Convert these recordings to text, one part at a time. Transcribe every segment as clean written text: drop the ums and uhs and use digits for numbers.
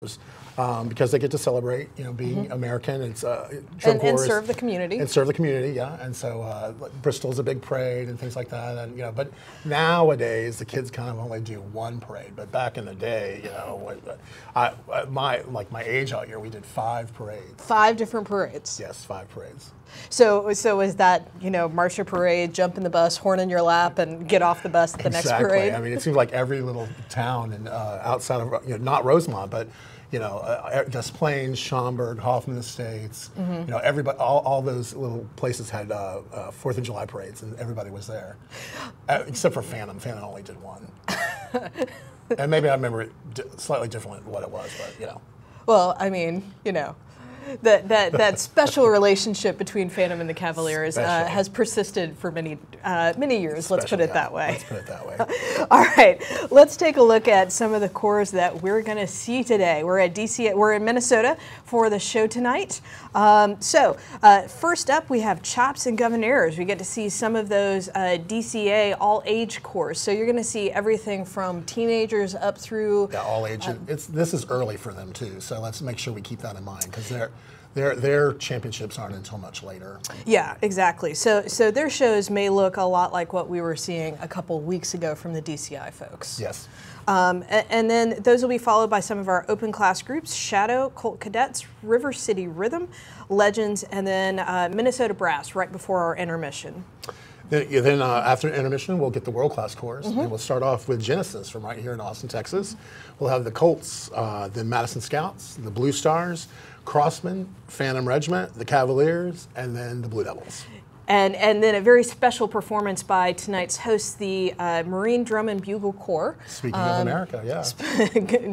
because they get to celebrate, being American. It's and serve the community. And serve the community, yeah. And so Bristol's a big parade and things like that. And but nowadays the kids kind of only do one parade. But back in the day, my age out here, we did 5 parades. 5 different parades. Yes, 5 parades. So is that, march your parade, jump in the bus, horn in your lap, and get off the bus at the next parade? I mean, it seems like every little town and outside of, not Rosemont, but Des Plaines, Schaumburg, Hoffman Estates, everybody, all those little places had 4th of July parades, and everybody was there, except for Phantom. Phantom only did 1, and maybe I remember it slightly differently what it was, but Well, I mean, that special relationship between Phantom and the Cavaliers has persisted for many years. Let's put it that way. Let's put it that way. All right, let's take a look at some of the corps that we're going to see today. We're at DCI. We're in Minnesota for the show tonight. First up, we have Chops and Governors. We get to see some of those DCA all-age corps. So you're going to see everything from teenagers up through all age. This is early for them too. So let's make sure we keep that in mind because their championships aren't until much later. Yeah, exactly. So their shows may look a lot like what we were seeing a couple weeks ago from the DCI folks. Yes. And then those will be followed by some of our open class groups: Shadow, Colt Cadets, River City Rhythm, Legends, and then Minnesota Brass right before our intermission. Then after intermission, we'll get the world-class corps, and we'll start off with Genesis from right here in Austin, Texas. We'll have the Colts, the Madison Scouts, the Blue Stars, Crossmen, Phantom Regiment, the Cavaliers, and then the Blue Devils. And then a very special performance by tonight's hosts, the Marine Drum and Bugle Corps. Speaking of America, yeah.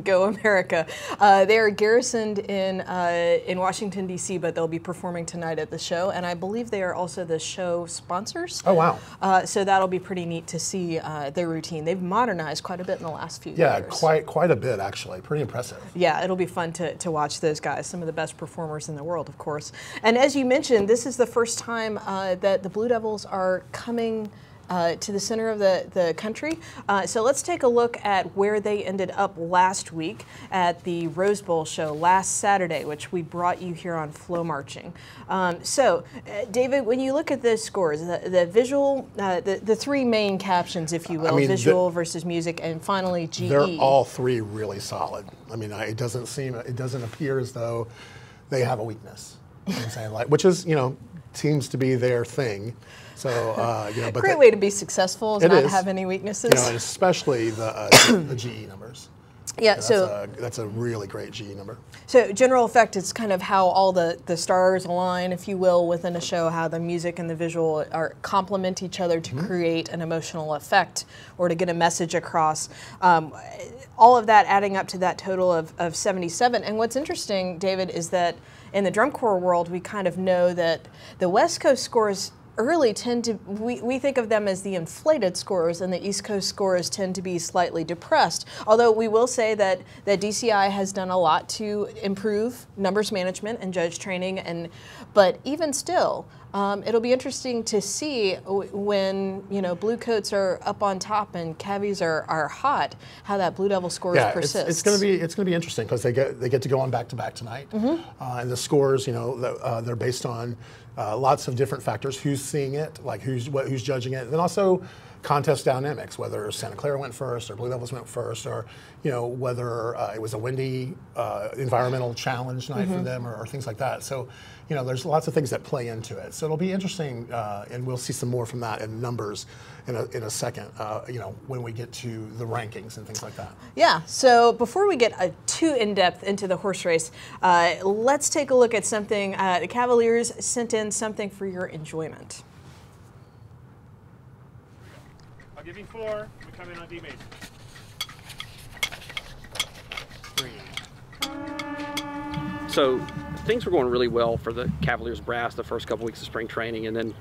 Go America. They are garrisoned in Washington, D.C., but they'll be performing tonight at the show. And I believe they are also the show sponsors. Oh, wow. So that'll be pretty neat to see their routine. They've modernized quite a bit in the last few years. Yeah, quite a bit, actually. Pretty impressive. Yeah, it'll be fun to watch those guys, some of the best performers in the world, of course. And as you mentioned, this is the first time that the Blue Devils are coming to the center of the country. So let's take a look at where they ended up last week at the Rose Bowl show last Saturday, which we brought you here on FloMarching. David, when you look at the scores, the visual, the 3 main captions, if you will, visual versus music, and finally GE. They're all 3 really solid. I mean, it doesn't appear as though they have a weakness. You know what I'm saying? Which is, seems to be their thing. So, but great way to be successful is not have any weaknesses. And especially the GE numbers. Yeah, that's a really great GE number. So general effect, it's kind of how all the stars align, if you will, within a show, how the music and the visual complement each other to create an emotional effect or to get a message across. All of that adding up to that total of 77. And what's interesting, David, is that in the drum corps world, we kind of know that the West Coast scores early tend to, we think of them as the inflated scores, and the East Coast scores tend to be slightly depressed. Although we will say that DCI has done a lot to improve numbers management and judge training, but even still, it'll be interesting to see when Blue Coats are up on top and Cavies are hot, how that Blue Devil scores persist. It's going to be interesting because they get to go on back to back tonight, and the scores they're based on lots of different factors: who's seeing it, like who's judging it, and then also contest dynamics, whether Santa Clara went first or Blue Devils went first, or whether it was a windy environmental challenge night for them, or things like that. So there's lots of things that play into it. So it'll be interesting, and we'll see some more from that in numbers in a second. When we get to the rankings and things like that. Yeah. So before we get too in depth into the horse race, let's take a look at something. The Cavaliers sent in something for your enjoyment. I'll give you 4. We come in on D major. 3. So things were going really well for the Cavaliers brass the first couple weeks of spring training, and then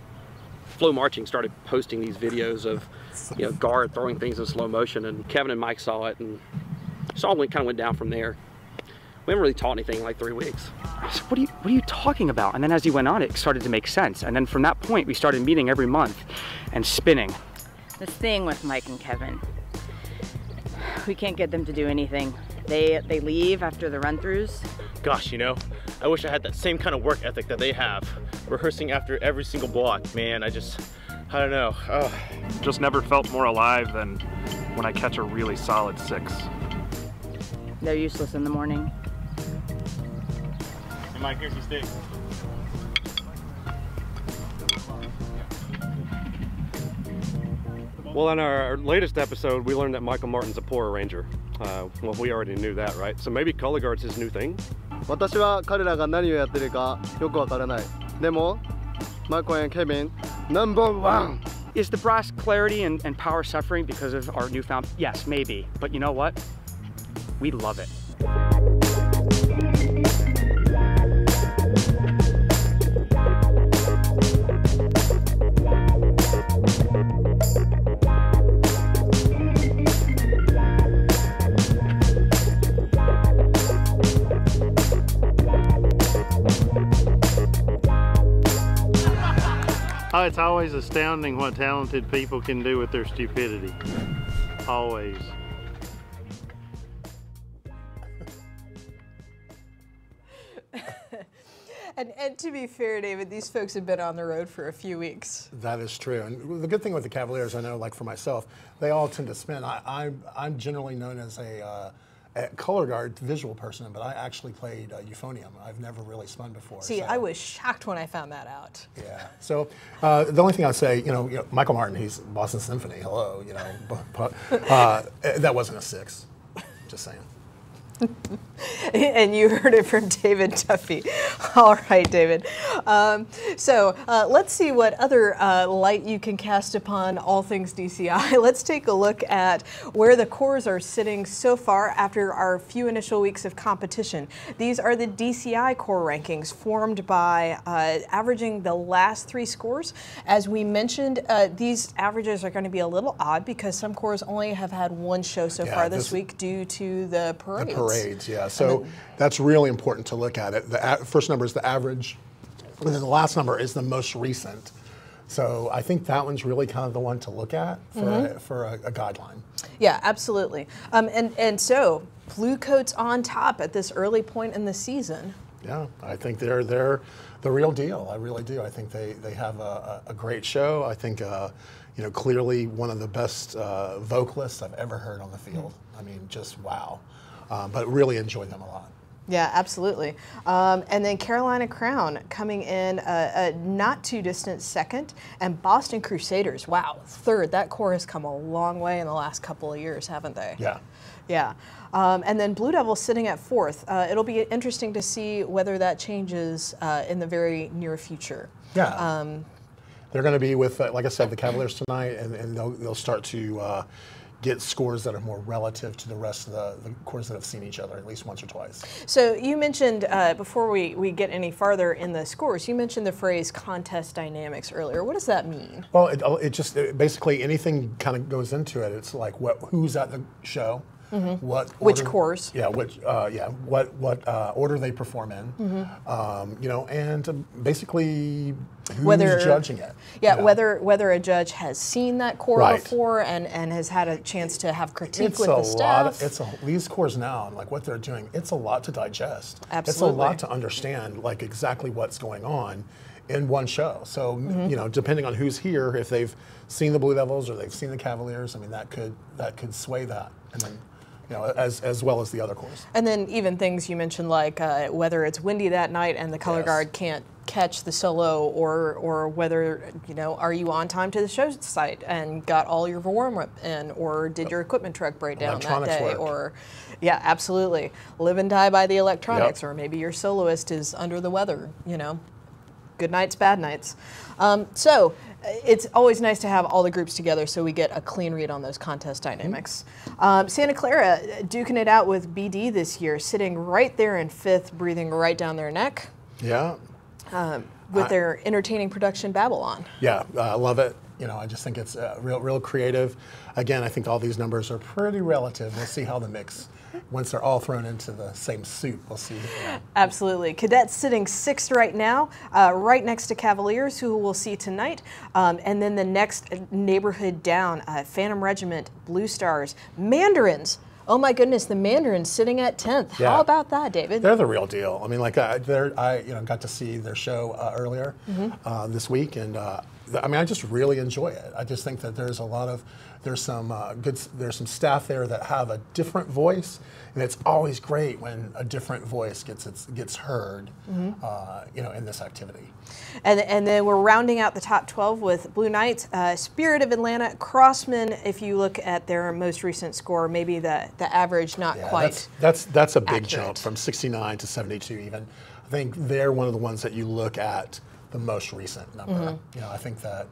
FloMarching started posting these videos of guard throwing things in slow motion, and Kevin and Mike saw it, and kind of went down from there. We haven't really taught anything in like 3 weeks. I said, what are you talking about? And then as he went on, it started to make sense. And then from that point, we started meeting every month and spinning. The thing with Mike and Kevin, we can't get them to do anything They leave after the run-throughs. Gosh, you know, I wish I had that same kind of work ethic that they have. Rehearsing after every single block. Man, I don't know. Just never felt more alive than when I catch a really solid 6. They're useless in the morning. Hey Mike, here's your stick. Well, in our latest episode, we learned that Michael Martin's a poor arranger. Well, we already knew that, right? So maybe color guard's his new thing? 私は彼らが何をやってるかよくわからない。でも、Michael and Kevin, #1! Is the brass clarity and power suffering because of our newfound? Yes, maybe. But you know what? We love it. Oh, it's always astounding what talented people can do with their stupidity. Always. And to be fair, David, these folks have been on the road for a few weeks. That is true. And the good thing with the Cavaliers, I know, like for myself, they all tend to spin. I'm generally known as a color guard visual person, but I actually played euphonium. I've never really spun before. See, so. I was shocked when I found that out. Yeah. So the only thing I'd say, you know, Michael Martin, he's Boston Symphony. Hello, you know, but that wasn't a 6. Just saying. And you heard it from David Duffy. All right, David. So let's see what other light you can cast upon all things DCI. Let's take a look at where the cores are sitting so far after our few initial weeks of competition. These are the DCI core rankings formed by averaging the last 3 scores. As we mentioned, these averages are going to be a little odd because some cores only have had 1 show so far this week due to the parades. Yeah. So that's really important to look at it. The first number is the average, and then the last number is the most recent. So I think that one's really kind of the one to look at for a guideline. Yeah, absolutely. And so Blue Coats on top at this early point in the season. Yeah, I think they're the real deal. I really do. I think they have a great show. I think you know, clearly one of the best vocalists I've ever heard on the field. I mean, just wow. But really enjoyed them a lot. Yeah, absolutely. And then Carolina Crown coming in a not too distant 2nd, and Boston Crusaders, wow, 3rd. That core has come a long way in the last couple of years, haven't they? Yeah. Yeah. And then Blue Devils sitting at 4th. It'll be interesting to see whether that changes in the very near future. Yeah. They're going to be with, like I said, the Cavaliers tonight, and they'll start to get scores that are more relative to the rest of the cores that have seen each other at least once or twice. So you mentioned, before we get any farther in the scores, you mentioned the phrase contest dynamics earlier. What does that mean? Well, it just basically anything kind of goes into it. It's like who's at the show, which cores? Yeah, what order they perform in, you know, and basically who's judging it. Yeah, whether a judge has seen that core before and has had a chance to have critique with the staff. These cores now and like what they're doing, it's a lot to digest. Absolutely. It's a lot to understand, like exactly what's going on in one show. So you know, depending on who's here, if they've seen the Blue Devils or they've seen the Cavaliers, I mean that could sway that, and then, you know, as well as the other cores. And then even things you mentioned like whether it's windy that night and the color guard can't catch the solo, or whether, you know, are you on time to the show site and got all your warm-up in, or did your equipment truck break down that day? Or, yeah, absolutely. Live and die by the electronics, or maybe your soloist is under the weather, you know. Good nights, bad nights. So it's always nice to have all the groups together so we get a clean read on those contest dynamics. Santa Clara duking it out with BD this year, sitting right there in 5th, breathing right down their neck. Yeah. With their entertaining production Babylon. Yeah, I love it. You know, I just think it's real creative. Again, I think all these numbers are pretty relative. We'll see how the mix, once they're all thrown into the same soup, we'll see. Absolutely. Cadets sitting 6th right now, right next to Cavaliers, who we'll see tonight. And then the next neighborhood down, Phantom Regiment, Blue Stars, Mandarins. Oh my goodness, the Mandarins sitting at 10th. Yeah. How about that, David? They're the real deal. I mean, like I got to see their show earlier this week, and I mean, I just really enjoy it. I just think that there's some staff there that have a different voice, and it's always great when a different voice gets heard, in this activity. And then we're rounding out the top 12 with Blue Knights, Spirit of Atlanta, Crossman. If you look at their most recent score, maybe the average not quite. That's a big jump from 69 to 72 even. I think they're one of the ones that you look at the most recent number. I think that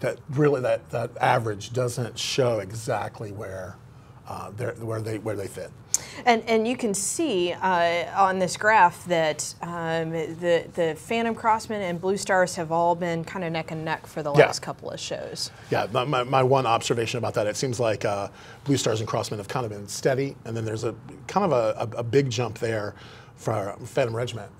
that average doesn't show exactly where they fit. And you can see on this graph that the Phantom Crossman and Blue Stars have all been kind of neck and neck for the last couple of shows. Yeah, my one observation about that, it seems like Blue Stars and Crossman have kind of been steady, and then there's a kind of a big jump there for Phantom Regiment.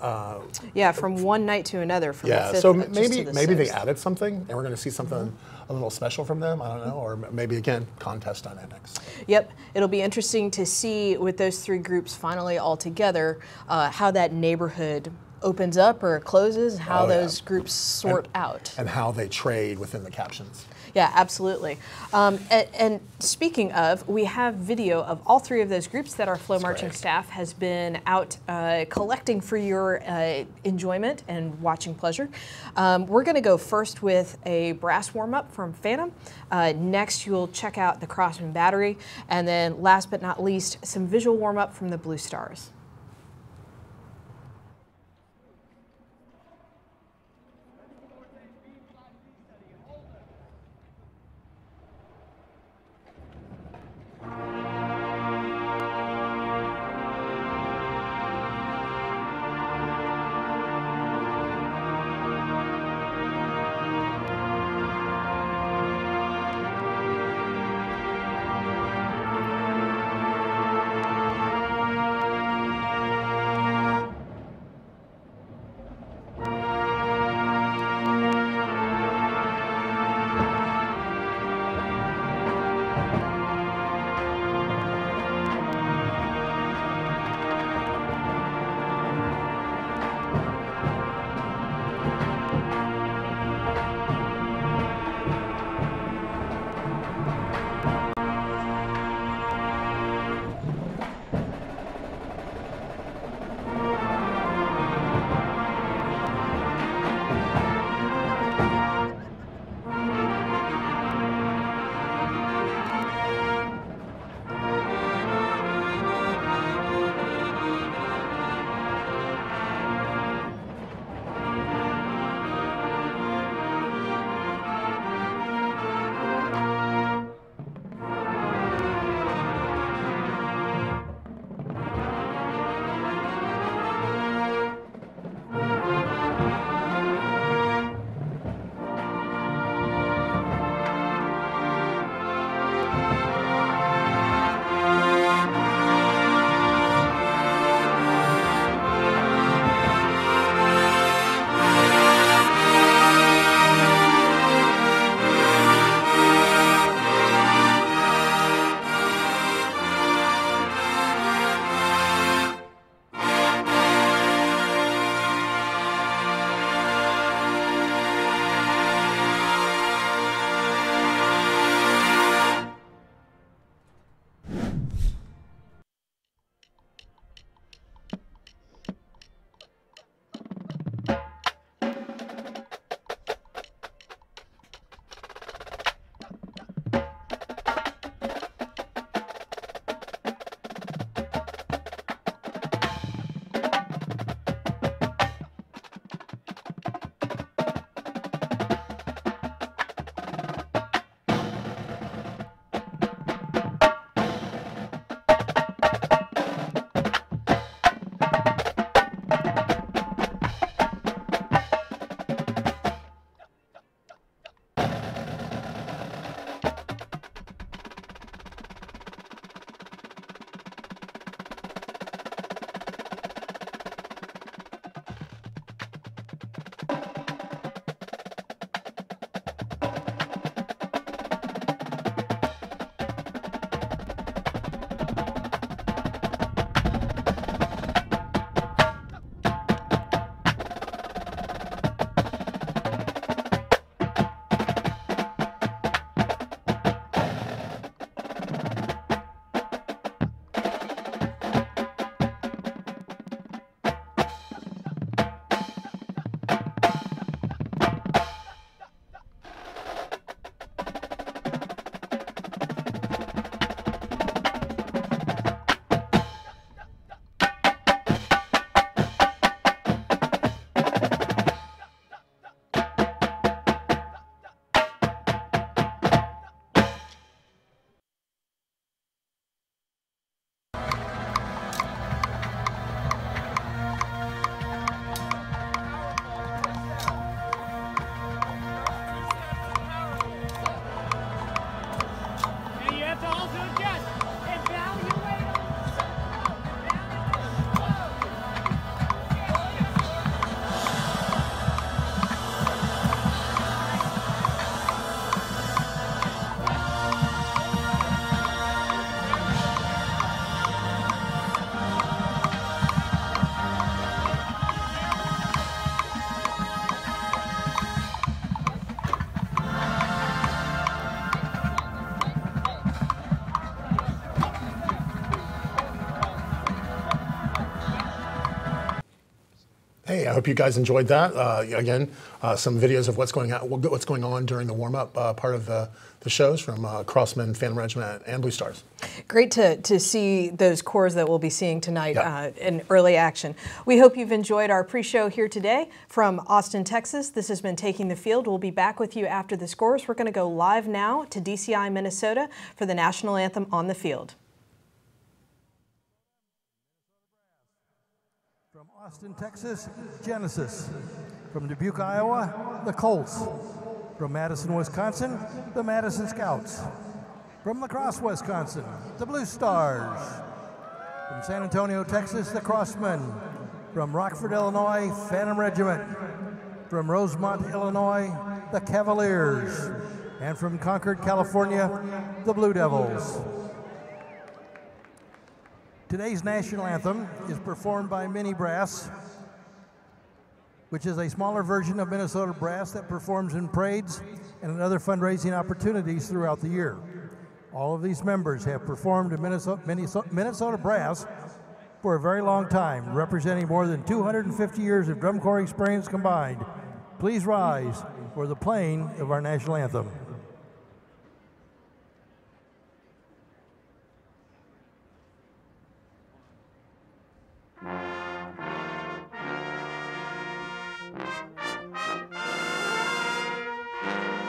Yeah, from one night to another. From the 5th so to maybe the they 6th. added something, and we're going to see something a little special from them. I don't know, or maybe again contest dynamics. Yep, it'll be interesting to see with those three groups finally all together how that neighborhood opens up or closes, how those groups sort out, and how they trade within the captions. Yeah, absolutely. And speaking of, we have video of all three of those groups that our FloMarching staff has been out collecting for your enjoyment and watching pleasure. We're going to go first with a brass warm-up from Phantom. Next, you'll check out the Crossman Battery. And then last but not least, some visual warm-up from the Blue Stars. Hey, I hope you guys enjoyed that. Again, some videos of what's going on during the warm-up part of the shows from Crossman, Phantom Regiment, and Blue Stars. Great to see those corps that we'll be seeing tonight in early action. We hope you've enjoyed our pre-show here today from Austin, Texas. This has been Taking the Field. We'll be back with you after the scores. We're going to go live now to DCI, Minnesota for the national anthem on the field. From Austin, Texas, Genesis. From Dubuque, Iowa, the Colts. From Madison, Wisconsin, the Madison Scouts. From La Crosse, Wisconsin, the Blue Stars. From San Antonio, Texas, the Crossmen. From Rockford, Illinois, Phantom Regiment. From Rosemont, Illinois, the Cavaliers. And from Concord, California, the Blue Devils. Today's national anthem is performed by Mini Brass, which is a smaller version of Minnesota Brass that performs in parades and in other fundraising opportunities throughout the year. All of these members have performed in Minnesota Brass for a very long time, representing more than 250 years of drum corps experience combined. Please rise for the playing of our national anthem.